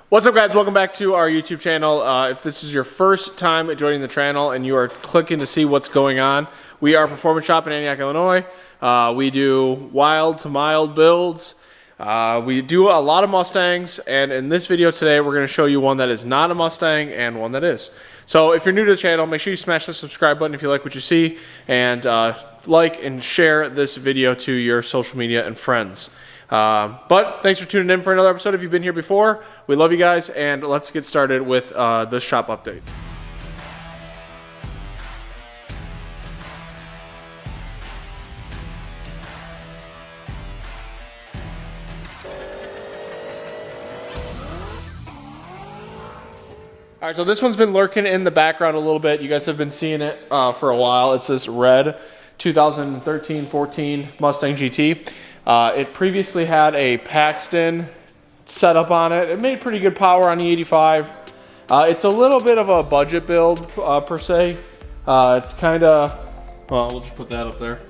What's up, guys? Welcome back to our YouTube channel. If this is your first time joining the channel and you are clicking to see what's going on, we are a performance shop in Antioch, Illinois. We do wild to mild builds. We do a lot of Mustangs, and in this video today, we're going to show you one that is not a Mustang and one that is. So if you're new to the channel, make sure you smash the subscribe button if you like what you see, and like and share this video to your social media and friends. But thanks for tuning in for another episode. If you've been here before, we love you guys, and let's get started with this shop update. All right, so this one's been lurking in the background a little bit. You guys have been seeing it for a while. It's this red 2013-14 Mustang GT. It previously had a Paxton setup on it. It made pretty good power on E85. It's a little bit of a budget build per se. It's kind of, well, we'll just put that up there.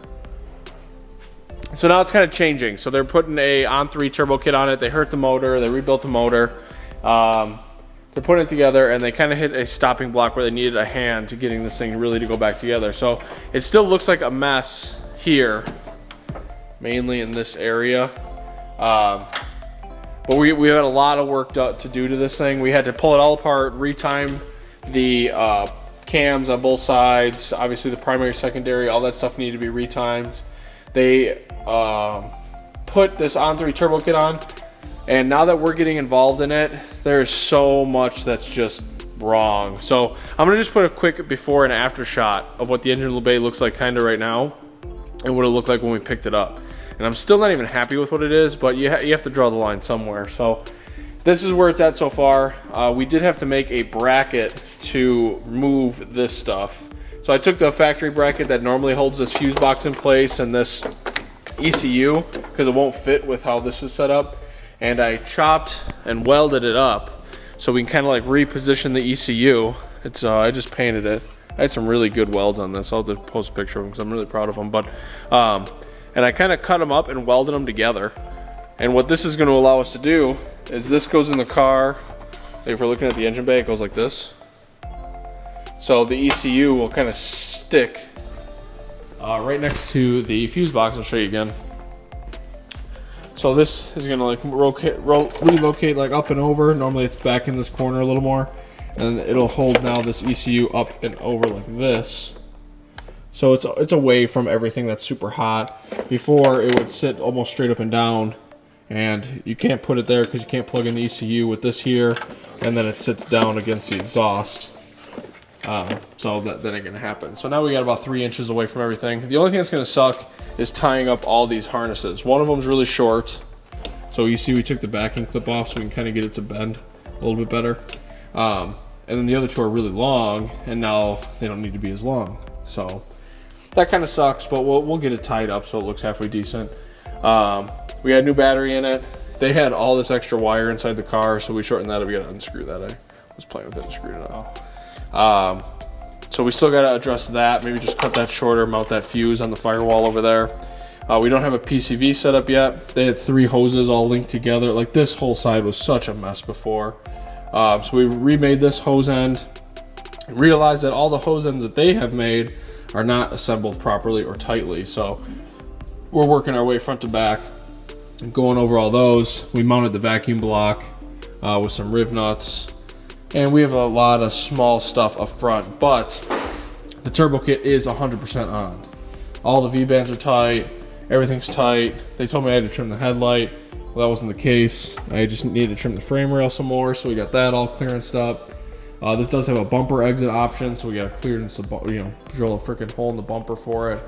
So now it's kind of changing. So they're putting a on-3 turbo kit on it. They hurt the motor. They rebuilt the motor. They're putting it together, and they kind of hit a stopping block where they needed a hand to getting this thing really to go back together. So it still looks like a mess here, mainly in this area. But we had a lot of work to do to this thing. We had to pull it all apart, retime the cams on both sides. Obviously the primary, secondary, all that stuff needed to be retimed. They put this on-3 turbo kit on, and now that we're getting involved in it, there's so much that's just wrong. So I'm gonna just put a quick before and after shot of what the engine bay looks like kind of right now and what it looked like when we picked it up. And I'm still not even happy with what it is, but you have to draw the line somewhere. So this is where it's at so far. We did have to make a bracket to move this stuff. So I took the factory bracket that normally holds this fuse box in place and this ECU, because it won't fit with how this is set up, and I chopped and welded it up so we can kind of like reposition the ECU. It's I just painted it. I had some really good welds on this. I'll have to post a picture of them because I'm really proud of them. But and I kind of cut them up and welded them together. And what this is going to allow us to do is this goes in the car. If we're looking at the engine bay, it goes like this. So the ECU will kind of stick right next to the fuse box. I'll show you again. So this is going to like relocate like up and over. Normally it's back in this corner a little more. And it'll hold now this ECU up and over like this. So it's away from everything that's super hot. Before it would sit almost straight up and down, and you can't put it there because you can't plug in the ECU with this here, and then it sits down against the exhaust. So that ain't gonna happen. So now we got about 3 inches away from everything. The only thing that's gonna suck is tying up all these harnesses. One of them is really short, so you see we took the backing clip off so we can kind of get it to bend a little bit better. And then the other two are really long, and now they don't need to be as long. So that kind of sucks, but we'll get it tied up so it looks halfway decent. We had a new battery in it. They had all this extra wire inside the car, so we shortened that up. We got to unscrew that. I was playing with it and screwed it up. So we still got to address that. Maybe just cut that shorter, mount that fuse on the firewall over there. We don't have a PCV set up yet. They had 3 hoses all linked together. Like, this whole side was such a mess before. So we remade this hose end, realized that all the hose ends that they have made are not assembled properly or tightly. So we're working our way front to back and going over all those. We mounted the vacuum block with some riv nuts, and we have a lot of small stuff up front, but the turbo kit is 100% on. All the V-bands are tight, everything's tight. They told me I had to trim the headlight. Well, that wasn't the case. I just needed to trim the frame rail some more, so we got that all clearanced up. This does have a bumper exit option, so we got to clearance the, drill a freaking hole in the bumper for it.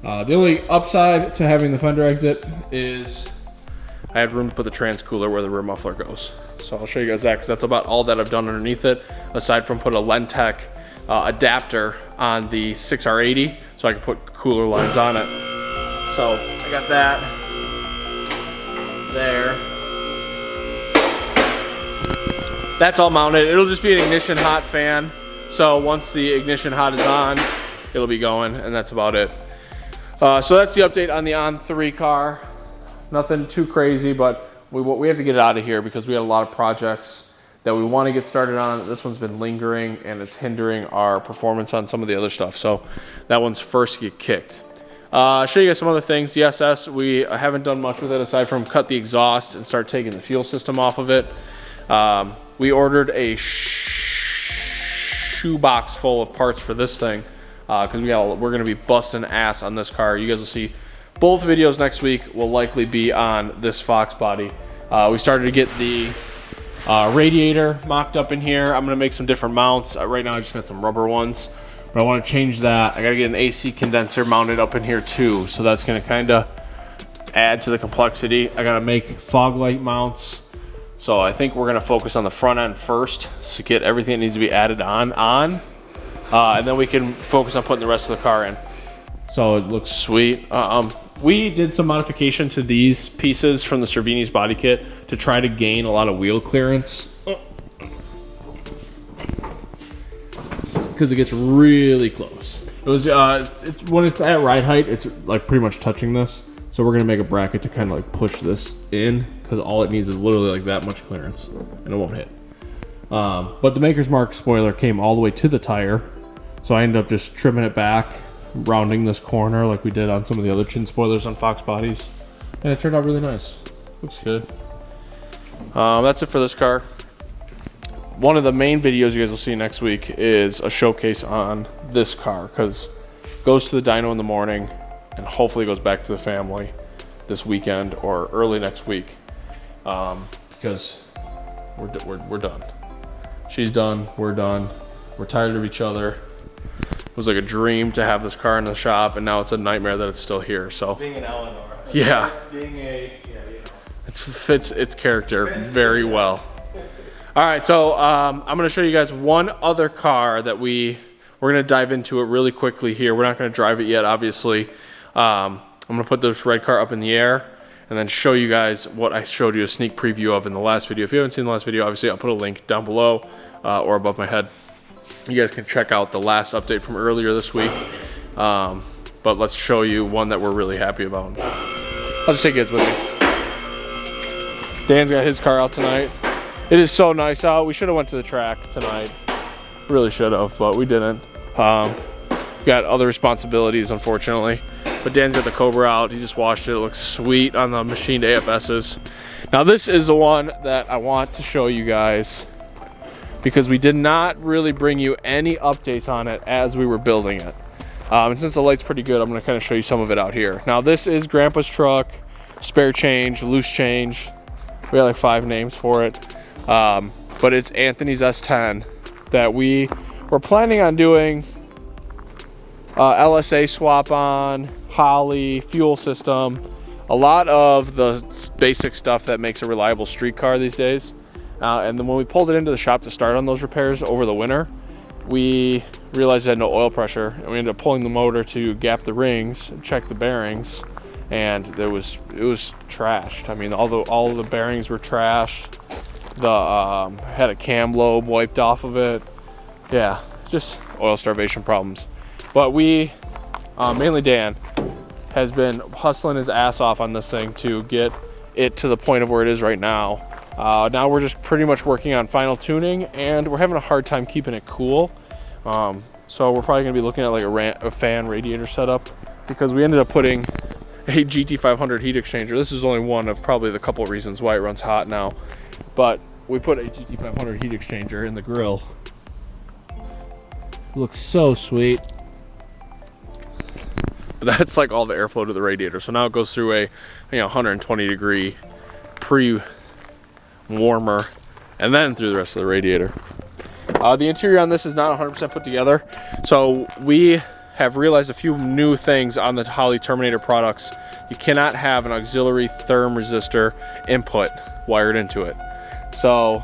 The only upside to having the fender exit is I had room to put the trans cooler where the rear muffler goes. So I'll show you guys that, because that's about all that I've done underneath it, aside from put a Lentec adapter on the 6R80 so I can put cooler lines on it. So I got that there. That's all mounted. It'll just be an ignition hot fan. So once the ignition hot is on, it'll be going, and that's about it. So that's the update on the on-3 car. Nothing too crazy, but we have to get it out of here because we had a lot of projects that we want to get started on. This one's been lingering and it's hindering our performance on some of the other stuff. So that one's first to get kicked. I'll show you guys some other things. The SS, we haven't done much with it aside from cut the exhaust and start taking the fuel system off of it. We ordered a shoebox full of parts for this thing because we're going to be busting ass on this car. You guys will see both videos next week will likely be on this Fox body. We started to get the radiator mocked up in here. I'm going to make some different mounts. Right now I just got some rubber ones, but I want to change that. I got to get an AC condenser mounted up in here too, so that's going to kind of add to the complexity. I got to make fog light mounts. So I think we're going to focus on the front end first to get everything that needs to be added on, and then we can focus on putting the rest of the car in. So it looks sweet. We did some modification to these pieces from the Cervini's body kit to try to gain a lot of wheel clearance. Because it gets really close. It was when it's at ride height, it's like pretty much touching this. So we're gonna make a bracket to kind of like push this in, because all it needs is literally like that much clearance, and it won't hit. But the Maker's Mark spoiler came all the way to the tire, so I ended up just trimming it back, rounding this corner like we did on some of the other chin spoilers on Fox bodies, and it turned out really nice. Looks good. That's it for this car. One of the main videos you guys will see next week is a showcase on this car, because it goes to the dyno in the morning and hopefully goes back to the family this weekend or early next week, because we're done. She's done, we're done, we're tired of each other. It was like a dream to have this car in the shop, and now it's a nightmare that it's still here. So being an Eleanor, yeah, being a it fits its character very well. All right, so I'm going to show you guys one other car that we're going to dive into it really quickly here. We're not going to drive it yet, obviously. I'm going to put this red car up in the air and then show you guys what I showed you a sneak preview of in the last video. If you haven't seen the last video, obviously I'll put a link down below or above my head. You guys can check out the last update from earlier this week. But let's show you one that we're really happy about. I'll just take you guys with me. Dan's got his car out tonight. It is so nice out. We should have went to the track tonight. Really should have, but we didn't. Got other responsibilities, unfortunately. But Dan's got the Cobra out. He just washed it. It looks sweet on the machined AFSs. Now this is the one that I want to show you guys, because we did not really bring you any updates on it as we were building it. And since the light's pretty good, I'm going to kind of show you some of it out here. Now this is Grandpa's truck, spare change, loose change. We got like 5 names for it. But it's Anthony's S10 that we were planning on doing LSA swap on, Holley, fuel system, a lot of the basic stuff that makes a reliable street car these days. And then when we pulled it into the shop to start on those repairs over the winter, we realized it had no oil pressure, and we ended up pulling the motor to gap the rings and check the bearings, and it was trashed. I mean, all the bearings were trashed. The had a cam lobe wiped off of it. Yeah, just oil starvation problems. But we, mainly Dan, has been hustling his ass off on this thing to get it to the point of where it is right now. Now we're just pretty much working on final tuning, and we're having a hard time keeping it cool. So we're probably gonna be looking at like a fan radiator setup, because we ended up putting a GT500 heat exchanger. This is only one of probably the couple of reasons why it runs hot now. But we put a GT500 heat exchanger in the grill. It looks so sweet. But that's like all the airflow to the radiator. So now it goes through a 120 degree pre-warmer and then through the rest of the radiator. The interior on this is not 100% put together. So we have realized a few new things on the Holley Terminator products. You cannot have an auxiliary therm resistor input wired into it. So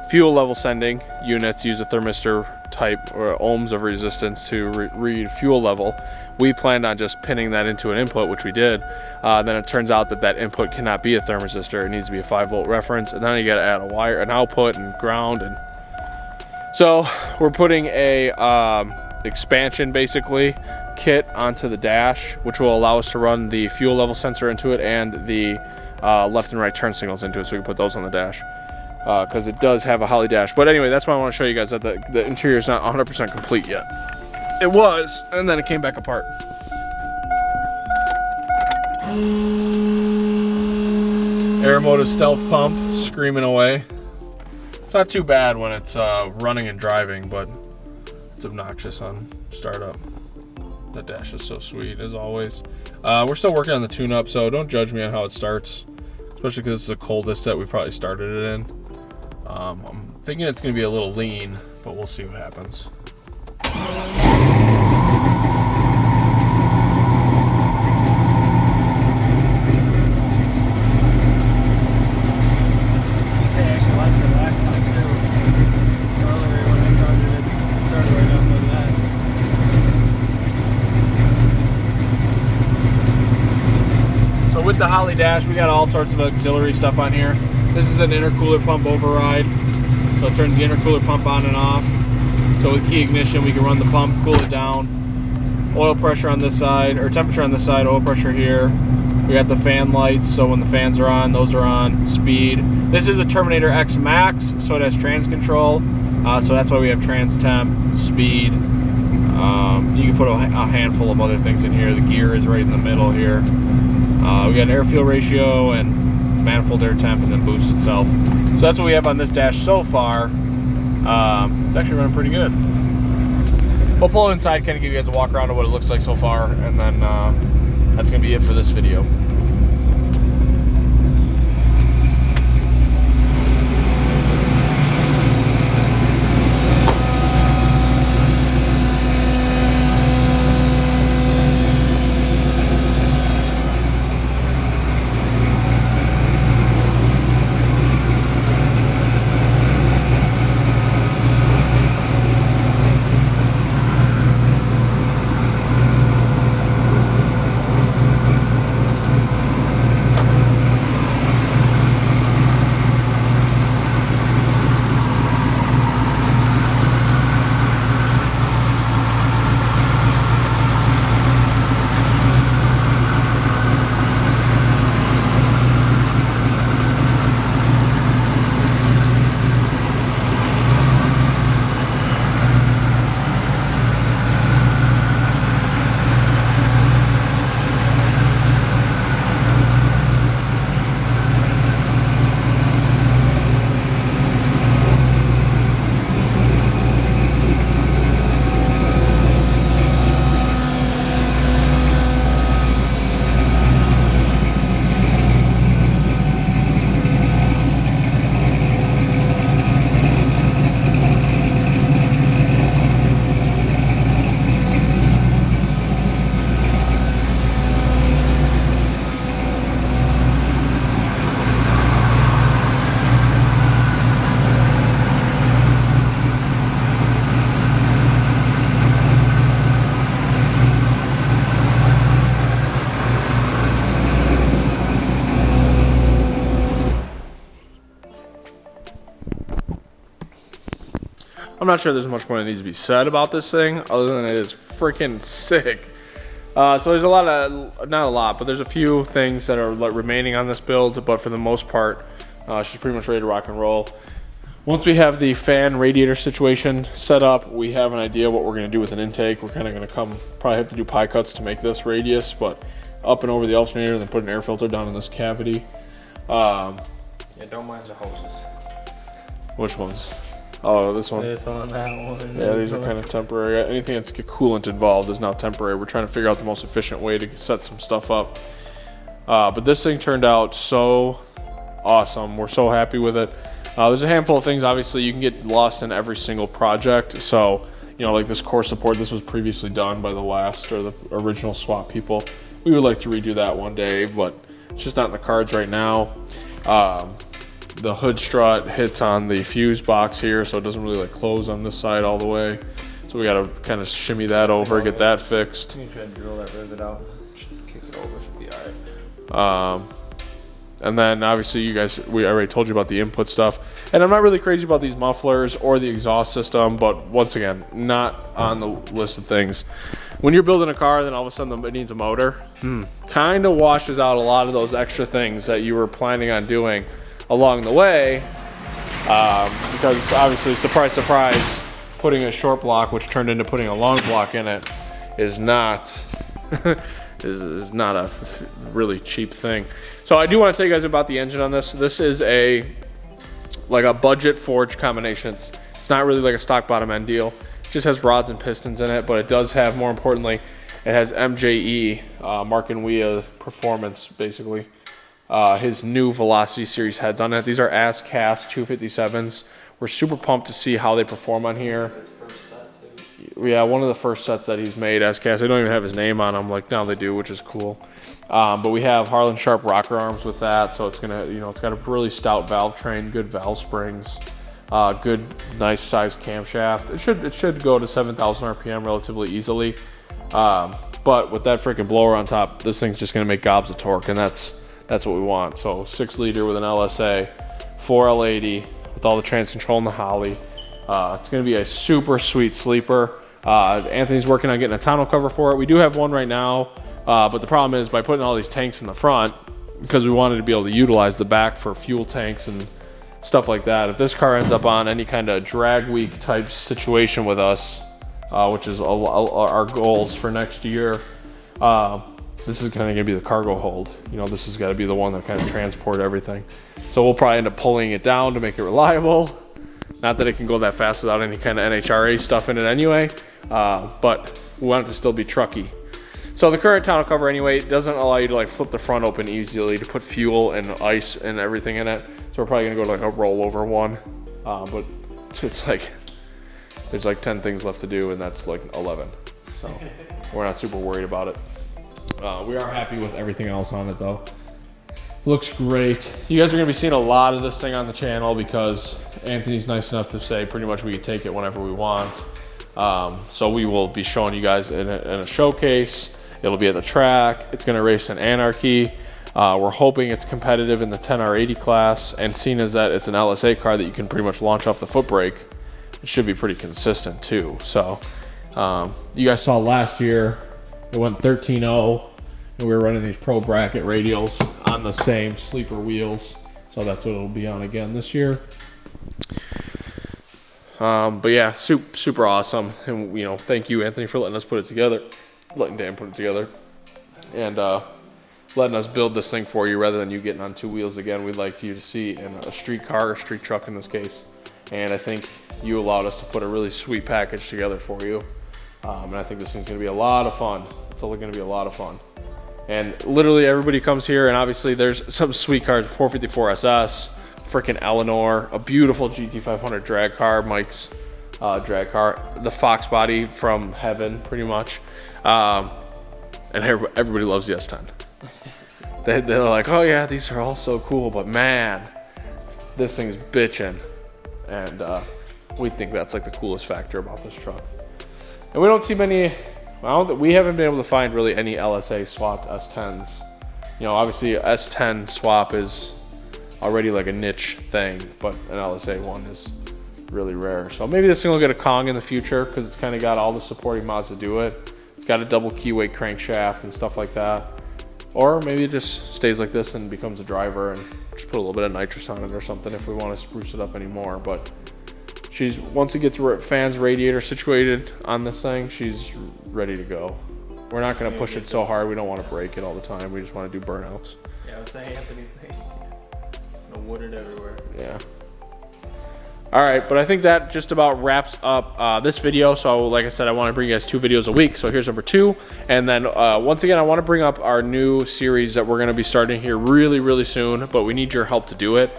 fuel level sending units use a thermistor type or ohms of resistance to read fuel level. We planned on just pinning that into an input, which we did. Then it turns out that input cannot be a thermistor. It needs to be a 5-volt reference, and then you got to add a wire, an output, and ground. And so we're putting a expansion basically kit onto the dash, which will allow us to run the fuel level sensor into it and the left and right turn signals into it, so we can put those on the dash. because it does have a Holley dash. But anyway, that's why I want to show you guys that the interior is not 100% complete yet. It was, and then it came back apart. Air motive stealth pump, screaming away. It's not too bad when it's running and driving, but it's obnoxious on startup. That dash is so sweet, as always. We're still working on the tune-up, so don't judge me on how it starts, especially because it's the coldest that we probably started it in. I'm thinking it's going to be a little lean, but we'll see what happens. With the Holley dash, we got all sorts of auxiliary stuff on here. This is an intercooler pump override, so it turns the intercooler pump on and off. So with key ignition, we can run the pump, cool it down. Oil pressure on this side, or temperature on this side, oil pressure here. We got the fan lights, so when the fans are on, those are on. Speed. This is a Terminator X Max, so it has trans control. So that's why we have trans temp, speed. You can put a handful of other things in here. The gear is right in the middle here. We got an air fuel ratio and manifold air temp and then boost itself. So that's what we have on this dash so far. It's actually running pretty good. We'll pull inside, kind of give you guys a walk around of what it looks like so far, and then that's going to be it for this video. I'm not sure there's much more that needs to be said about this thing, other than it is freaking sick. So there's a lot of, not a lot, but there's a few things that are remaining on this build, but for the most part, she's pretty much ready to rock and roll. Once we have the fan radiator situation set up, we have an idea what we're going to do with an intake. We're kind of going to probably have to do pie cuts to make this radius, but up and over the alternator, and then put an air filter down in this cavity. Yeah, don't mind the hoses. Which ones? Oh, this one. This one, that one. Yeah, these are kind of temporary. Anything that's got coolant involved is now temporary. We're trying to figure out the most efficient way to set some stuff up. But this thing turned out so awesome. We're so happy with it. There's a handful of things, obviously, you can get lost in every single project. So, you know, like this core support, this was previously done by the last or the original swap people. We would like to redo that one day, but it's just not in the cards right now. The hood strut hits on the fuse box here, so it doesn't really like close on this side all the way. So we got to kind of shimmy that over, get that fixed. You try to drill that rivet out, kick it over, should be all right. And then obviously you guys, I already told you about the input stuff. And I'm not really crazy about these mufflers or the exhaust system, but once again, not on the list of things. When you're building a car, then all of a sudden it needs a motor. Kind of washes out a lot of those extra things that you were planning on doing along the way. because obviously, surprise, surprise, putting a short block, which turned into putting a long block in it, is not is not a really cheap thing. So I do want to tell you guys about the engine on this. This is like a budget forged combination. It's not really like a stock bottom end deal. It just has rods and pistons in it, but it does have, more importantly, it has MJE, Mark and Wea performance, basically. His new Velocity Series heads on it. These are as cast 257s. We're super pumped to see how they perform on here. Yeah, one of the first sets that he's made as cast. They don't even have his name on them. Like, now they do, which is cool. But we have Harlan Sharp rocker arms with that, so it's gonna, it's got a really stout valve train, good valve springs, good, nice sized camshaft. It should go to 7,000 RPM relatively easily. But with that freaking blower on top, this thing's just gonna make gobs of torque, and that's what we want. So 6 liter with an LSA, 4L80 with all the trans control and the Holley. It's gonna be a super sweet sleeper. Anthony's working on getting a tonneau cover for it. We do have one right now, but the problem is by putting all these tanks in the front, because we wanted to be able to utilize the back for fuel tanks and stuff like that. If this car ends up on any kind of drag week type situation with us, which is our goals for next year, this is kind of gonna be the cargo hold. This has got to be the one that kind of transport everything. So we'll probably end up pulling it down to make it reliable. Not that it can go that fast without any kind of NHRA stuff in it anyway, but we want it to still be trucky. So the current tonneau cover anyway doesn't allow you to like flip the front open easily to put fuel and ice and everything in it. So we're probably gonna go to like a rollover one, but it's like there's like 10 things left to do, and that's like 11. So we're not super worried about it. We are happy with everything else on it though. Looks great. You guys are gonna be seeing a lot of this thing on the channel because Anthony's nice enough to say pretty much we can take it whenever we want. So we will be showing you guys in a showcase. It'll be at the track. It's gonna race in Anarchy. We're hoping it's competitive in the 10R80 class, and seeing as that it's an LSA car that you can pretty much launch off the foot brake, it should be pretty consistent too. So you guys saw last year, it went 13.0. And we were running these pro bracket radials on the same sleeper wheels, so that's what it'll be on again this year. But yeah, super awesome, and thank you, Anthony, for letting us put it together, letting Dan put it together, and letting us build this thing for you rather than you getting on 2 wheels again. We'd like you to see in a street car or street truck in this case, and I think you allowed us to put a really sweet package together for you, and I think this thing's gonna be a lot of fun. It's only gonna be a lot of fun. And literally everybody comes here, and obviously there's some sweet cars, 454 SS, freaking Eleanor, a beautiful GT500 drag car, Mike's drag car, the Fox body from heaven, pretty much. And everybody loves the S10. They're like, oh yeah, these are all so cool, but man, this thing's bitching. And we think that's like the coolest factor about this truck. And we don't see many. We haven't been able to find really any LSA swapped S10s. Obviously S10 swap is already like a niche thing, but an LSA one is really rare. So maybe this thing will get a Kong in the future because it's kind of got all the supporting mods to do it. It's got a double keyway crankshaft and stuff like that. Or maybe it just stays like this and becomes a driver and just put a little bit of nitrous on it or something if we want to spruce it up anymore. But once it gets fans radiator situated on this thing, she's ready to go. We're not going to push it so hard. We don't want to break it all the time. We just want to do burnouts. Yeah, I was saying Anthony's thing. No wooded everywhere. Yeah. All right, but I think that just about wraps up this video. So like I said, I want to bring you guys 2 videos a week. So here's number 2. And then once again, I want to bring up our new series that we're going to be starting here really, really soon. But we need your help to do it,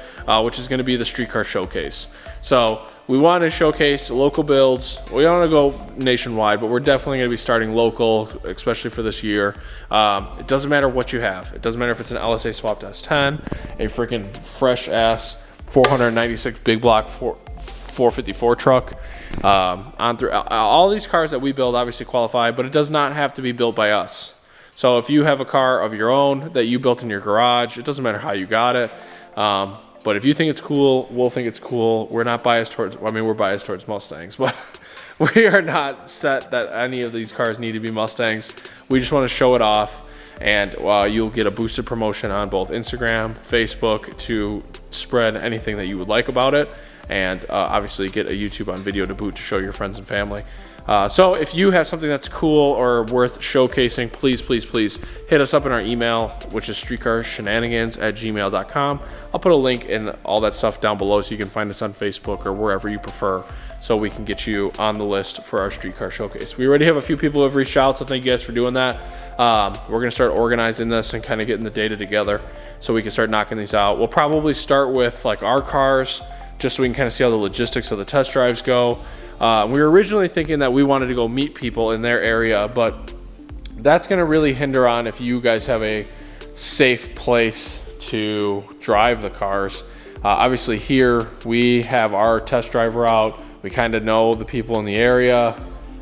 which is going to be the Streetcar Showcase. So we want to showcase local builds. We don't want to go nationwide, but we're definitely going to be starting local, especially for this year. It doesn't matter what you have. It doesn't matter if it's an LSA swapped S10, a freaking fresh ass 496 big block 454 truck. All these cars that we build obviously qualify, but it does not have to be built by us. So if you have a car of your own that you built in your garage, it doesn't matter how you got it. But if you think it's cool, we'll think it's cool. We're not biased towards, we're biased towards Mustangs, but we are not set that any of these cars need to be Mustangs. We just want to show it off, and you'll get a boosted promotion on both Instagram, Facebook to spread anything that you would like about it, and obviously get a YouTube on video to boot to show your friends and family. So if you have something that's cool or worth showcasing, please hit us up in our email, which is streetcarshenanigans@gmail.com. I'll put a link in all that stuff down below so you can find us on Facebook or wherever you prefer, so we can get you on the list for our streetcar showcase. We already have a few people who have reached out, so thank you guys for doing that. We're gonna start organizing this and kind of getting the data together so we can start knocking these out. We'll probably start with like our cars, just so we can kind of see how the logistics of the test drives go. We were originally thinking that we wanted to go meet people in their area, but that's going to really hinder on if you guys have a safe place to drive the cars. Obviously here we have our test drive route. We kind of know the people in the area.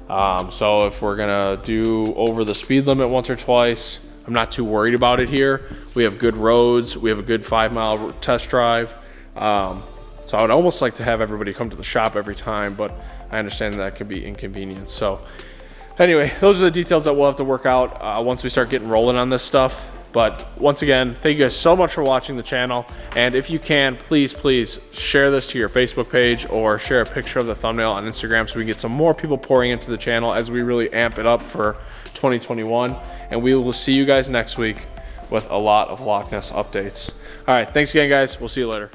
So if we're going to do over the speed limit once or twice, I'm not too worried about it here. We have good roads. We have a good 5-mile test drive. So I would almost like to have everybody come to the shop every time, but I understand that could be inconvenience. So anyway, those are the details that we'll have to work out once we start getting rolling on this stuff. But once again, thank you guys so much for watching the channel. And if you can, please share this to your Facebook page or share a picture of the thumbnail on Instagram so we can get some more people pouring into the channel as we really amp it up for 2021. And we will see you guys next week with a lot of Loch Ness updates. All right, thanks again, guys. We'll see you later.